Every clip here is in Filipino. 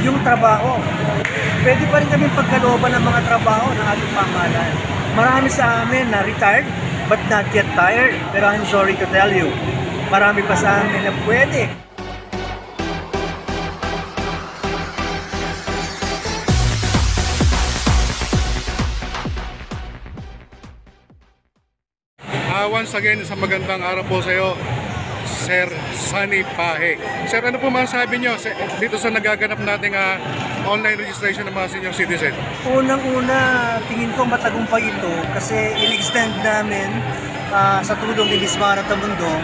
yung trabaho. Pwede pa rin kami pagkalooban ng mga trabaho ng ating pamahalaan. Marami sa amin na retired but not yet tired. Pero I'm sorry to tell you, marami pa sa amin na pwede. Once again, isang magandang araw po sa iyo, Sir Sunny Pahe. Sir, ano po masasabi nyo dito sa nagaganap nating online registration ng mga senior citizen? Unang-una, tingin ko matagumpay ito kasi in-extend namin sa tulong ni Miss Mara Tamundong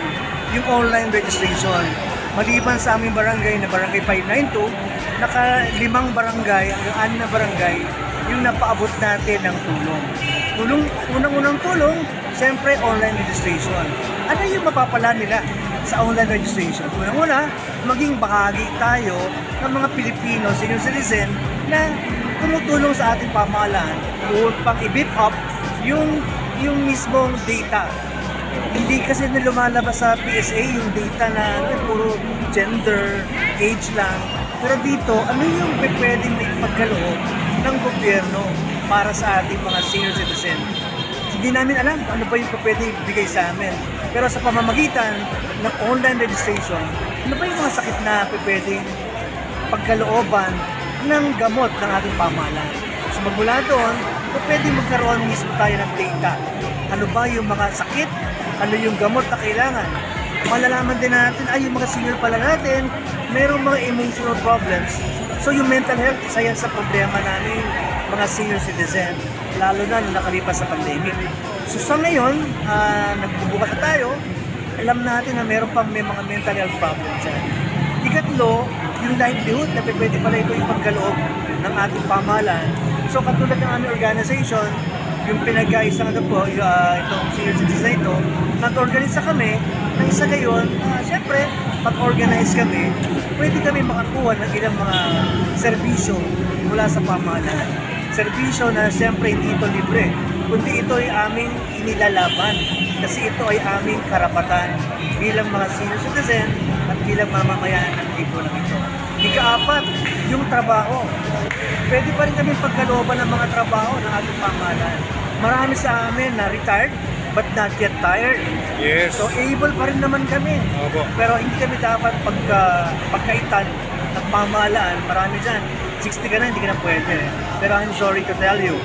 yung online registration. Maliban sa aming barangay na barangay 592, naka-5 barangay, yung 6 na barangay, yung napaabot natin ng tulong. Unang-unang tulong, siyempre online registration. Ano yung mapapala nila sa online registration? Unang-una, maging bahagi tayo ng mga Pilipino senior citizen na tumutulong sa ating pamahalaan upang i-beef up yung mismong data. Hindi kasi na lumalabas sa PSA yung data na puro gender, age lang. Pero dito, ano yung pwedeng may pagkaloob ng gobyerno para sa ating mga senior citizen? Hindi namin alam ano ba yung pwede ibigay sa amin. Pero sa pamamagitan ng online registration, ano ba yung mga sakit na pwedeng pagkalooban ng gamot ng ating pamahalaan? So magmula doon, pwede magkaroon mismo tayo ng data. Ano ba yung mga sakit? Ano yung gamot na kailangan? Malalaman din natin, yung mga senior pala natin, mayroong mga emotional problems. So yung mental health, isa yan sa problema namin, mga senior citizen, lalo na nung nakalipas sa pandemic. So sa ngayon, nagbubukas na tayo, alam natin na meron pang may mga mental health problems yan. Ikatlo, yung livelihood na pwede pala ito yung pagkaloob ng ating pamahalaan. So katulad ng aming organization, yung pinag-aisang itong senior citizen na ito, nag-organize kami, nang isa ngayon, syempre, pag-organize kami, pwede kami makakuha ng ilang mga serbisyo mula sa pamahalaan. Serbisyo na syempre hindi ito libre, kundi ito ay aming inilalaban kasi ito ay aming karapatan bilang mga senior citizen at bilang mamamayan ng lipunan ito. Ika-4, yung trabaho. Pwede pa rin kami pagkalooban ng mga trabaho ng ating pamahalaan. Marami sa amin na retired but not yet tired. Yes. So able pa rin naman kami. Opo. Pero hindi kami dapat pagkaitan ng pamahalaan. Marami dyan. 60 ka na, hindi ka na pwede. Pero I'm sorry to tell you,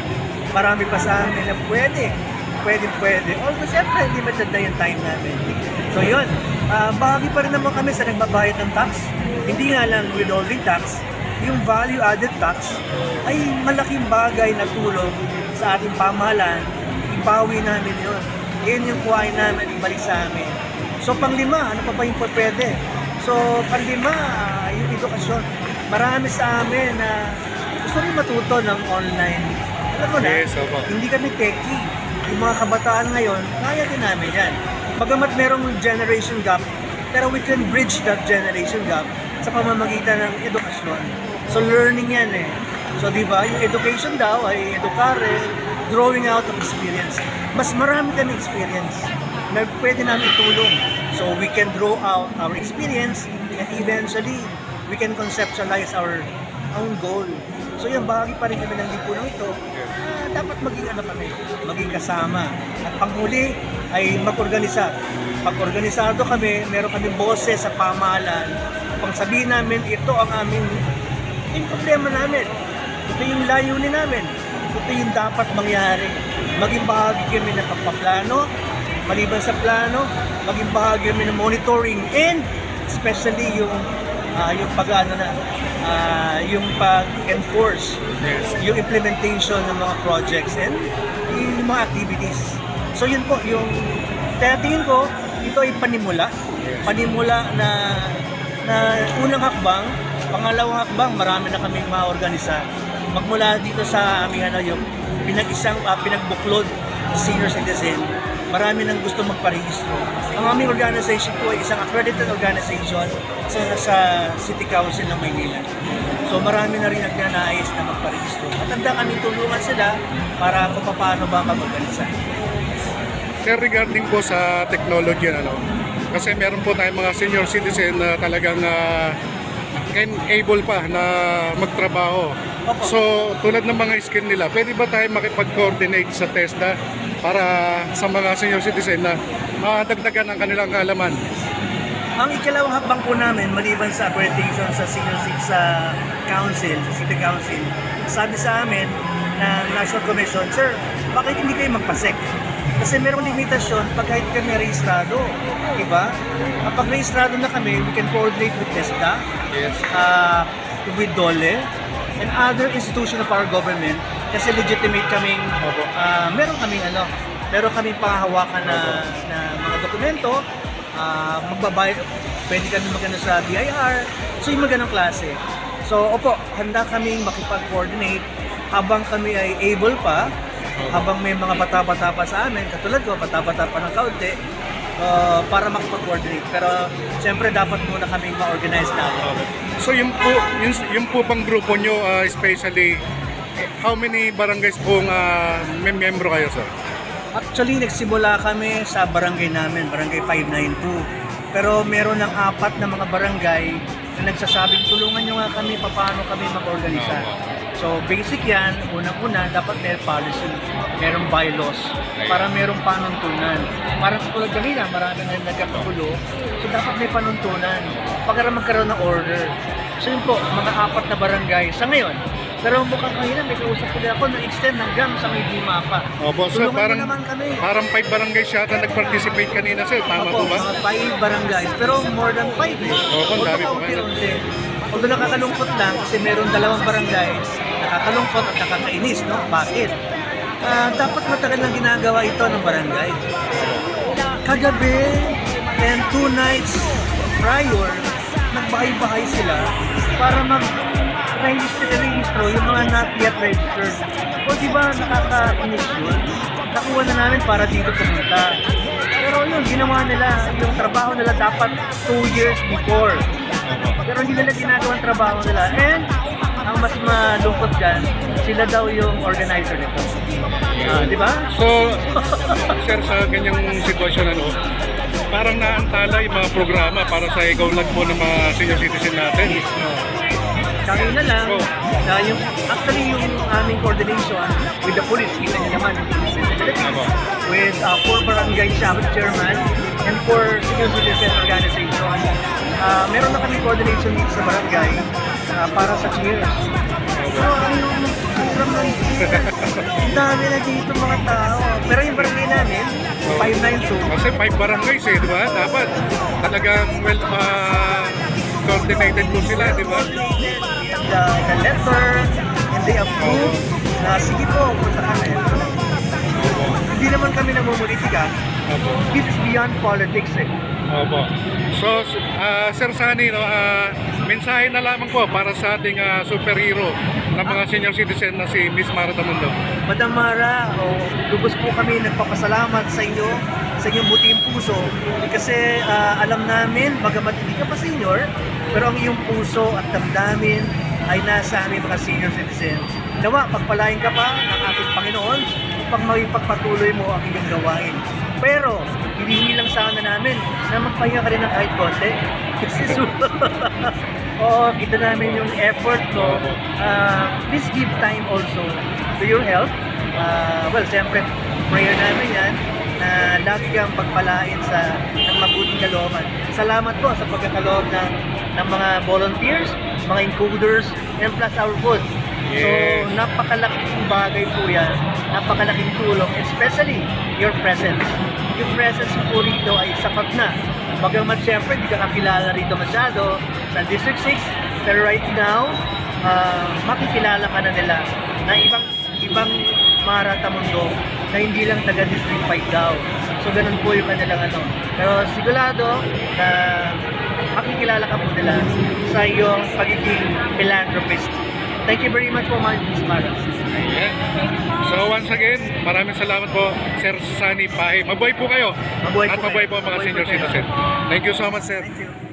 marami pa sa amin na pwede. Although siyempre, hindi matanda yung time natin. So yun, bahagi pa rin naman kami sa nagbabayad ng tax. Hindi nga lang withholding tax, yung value-added tax ay malaking bagay na tulong sa ating pamahalaan. Ibawi namin yun. Yan yung kuhain namin, ibalik sa amin. So panglima, ano pa ba yung pwede? So panglima, yung edukasyon. Marami sa amin na gusto rin matuto ng online. Alam mo na, Yes, opo. hindi kami techie. Yung mga kabataan ngayon, kaya din namin yan. Bagamat merong generation gap, pero we can bridge that generation gap sa pamamagitan ng edukasyon. So learning yan eh. So di ba, yung education daw ay edukare, drawing out of experience. Mas marami kami experience na pwede namin itulong. So we can draw out our experience and eventually we can conceptualize our own goal. So yung bahagi pa rin kami ng lipunan ito, dapat maging maging kasama. At panghuli ay mag-organisa. Pag organisado kami, meron kami boses sa pamahalaan. Pang sabihin namin, ito ang aming yung problema namin. Ito yung layunin namin. Ito yung dapat mangyari. Maging bahagi kami ng pagpaplano, maliban sa plano, maging bahagi kami ng monitoring and especially yung yung pag-enforce, Yes. yung implementation ng mga projects and yung mga activities. So yun po, yung tingin ko, ito ay panimula. Panimula na unang hakbang, pangalawang hakbang, marami na kaming maorganisa. Magmula dito sa aming yung pinagbuklod senior citizen, marami nang gusto magparehistro. Ang aming organization po ay isang accredited organization sa City Council ng Maynila. So marami na rin nagnanais na magparehistro. At handa kami tulungan sila para kung paano ba mag-organisa. Sir, regarding po sa technology, kasi meron po tayong mga senior citizen na talagang and able pa na magtrabaho. Opo. So, tulad ng mga skill nila, pwede ba tayo makipag-coordinate sa TESDA para sa mga senior citizen na madagdagan ang kanilang kaalaman? Ang ikalawang hakbang po namin, maliban sa accreditation sa sa council, sa city council, sabi sa amin ng National Commission, Sir, bakit hindi kayo magpasek? Kasi merong limitasyon pag kahit kami rehistrado, diba? Kapag rehistrado na kami, we can coordinate with TESDA, Yes. with DOLE, and other institution of our government kasi legitimate kaming, meron kaming panghahawakan na mga dokumento, magbabayad, pwede kami magano sa BIR, so yung mga ganong klase. So, opo, handa kaming makipag-coordinate habang kami ay able pa, habang may mga bata-bata pa sa amin, katulad ko, bata-bata pa ng kaunti, para makipag-coordinate. Pero, siyempre, dapat muna kaming ma-organize natin. So yung po pang grupo nyo, especially, how many barangays pong may membro kayo, sir? Actually, nagsimula kami sa barangay namin, barangay 592. Pero meron ng 4 na mga barangay na nagsasabing tulungan nyo nga kami paano kami mag-organisa. So basic yan, unang-una, dapat may policy, merong bylaws, para merong panuntunan. Parang tulad kanina, marami na nagkakagulo, so dapat may panuntunan para magkaroon ng order. So yun po, mga 4 na barangay sa ngayon. Pero mukhang kanina may kausap nila ako na extend hanggang sa may Lima pa. Opo, so Tulungan mo naman kami. parang 5 barangays yata nag-participate kanina, sir. Tama po Opo, ba? mga 5 barangays, pero more than 5 eh. Opo, ang dami po kaunti-unti. Although nakakalungkot lang kasi meron 2 barangay, nakakalungkot at nakakainis, no? Bakit? Dapat matagal lang ginagawa ito ng barangay. Kagabi and 2 nights prior, nagbahay-bahay sila para mag-register yung mga not yet registered. O diba nakakainis yun? Nakuha na namin para dito pumunta. Pero yun, ginawa nila, yung trabaho nila dapat 2 years before. Pero hindi nila ginagawa ang trabaho nila. And ang mas malungkot dyan, sila daw yung organizer nito. Di ba? So, sir, sa ganyang sitwasyon, parang naantala yung mga programa para sa ikaw lang po ng mga senior citizen natin. Kanina lang, na actually yung aming coordination with the police, kita niyo naman, with 4 barangay chairman and 4 senior citizen organization. Meron na kami coordination dito sa barangay para sa cheers. So, ang dami na dito mga tao. Pero yung barangay namin, 592. Kasi 5 barangays di ba? Dapat talagang coordinated po sila, di ba? The letter, and they approve na sige po, punta kami. Hindi naman kami namumulitika. This is beyond politics eh. Opo. So, Sir Sunny, mensahe na lamang po para sa ating superhero ng mga senior citizen na si Miss Mara Tamundo. Madam Mara, lubos po kami nagpapasalamat sa inyo, sa inyong buting puso. Kasi alam namin, bagamat hindi ka pa senior, pero ang iyong puso at damdamin ay nasa aming mga senior citizen. Nawa, pagpalain ka pa ng ating Panginoon upang magpagpatuloy mo ang iyong gawain. Pero, hinihingi lang sana namin na magpahinga ka rin ng kahit konti. Kasi oo, kita namin yung effort mo. Please give time also to your health. Well, siyempre, prayer namin yan na lagi kang pagpalain ng mabuting kalooban. Salamat po sa pagkakaloob ng mga volunteers, mga encoders, and plus our food. Yes. So, napakalaking bagay po yan, napakalaking tulong, especially your presence. Yung presence po rito ay sapat na. Bagamat siyempre, hindi ka kakilala rito masyado sa District 6, pero right now, makikilala ka na nila na ibang Mara Tamundo na hindi lang taga District 5 daw. So, ganun po yung kanilang Pero sigurado na makikilala ka po nila sa iyong pagiging philanthropist. Thank you very much po, Miss Mara. Ayan. So once again, maraming salamat po, Sir Sunny Pahe. Mabuhay po kayo. Mabuhay At po mabuhay kayo. po mga Mabuhay senior po kayo. citizen. Thank you so much, sir. Thank you.